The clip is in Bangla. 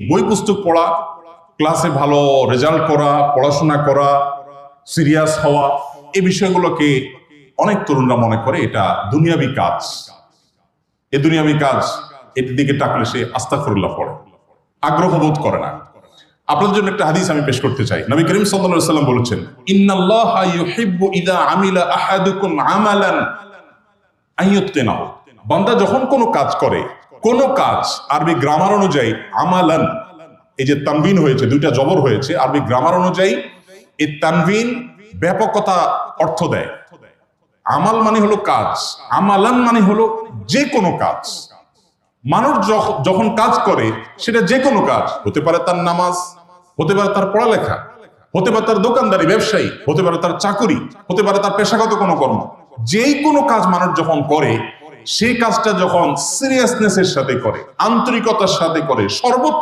বই পুস্তক পড়া, ক্লাসে ভালো রেজাল্ট করা, পড়াশোনা করা, সিরিয়াস হওয়া, এই বিষয়গুলোকে অনেক তরুণরা মনে করে এটা দুনিয়াবি কাজ। এ দুনিয়াবি কাজ, এটির দিকে তাকলে সে আস্তাগফিরুল্লাহ পড়ে, আগ্রহ বোধ করে না। আপনাদের জন্য একটা হাদিস আমি পেশ করতে চাই। নবী করিম সাল্লাল্লাহু আলাইহি ওয়াসাল্লাম বলেছেন, ইন্নাল্লাহা ইউহিব্বু ইযা আমিলা আহাদুকুম আমালান আইয়ুতকিনাহু। বান্দা যখন কোনো কাজ করে, কোন কাজ, আরবি গ্রামার অনুযায়ী আমালান, এই যে তানবিন হয়েছে, দুইটা জবর হয়েছে, আরবি গ্রামার অনুযায়ী এই তানবিন ব্যাপকতা অর্থ দেয়। আমাল মানে হলো কাজ, আমালান মানে হলো যে কোনো কাজ। মানুষ যখন কাজ করে, সেটা যে কোনো কাজ হতে পারে, তার নামাজ, হতে পারে তার পড়ালেখা, হতে পারে তার দোকানদারি ব্যবসায়ী, হতে পারে তার চাকুরি, হতে পারে তার পেশাগত কোনো কর্ম। যেই কোনো কাজ মানুষ যখন করে, সেই কাজটা যখন সিরিয়াসনেসের সাথে করে, আন্তরিকতার সাথে করে, সর্বোচ্চ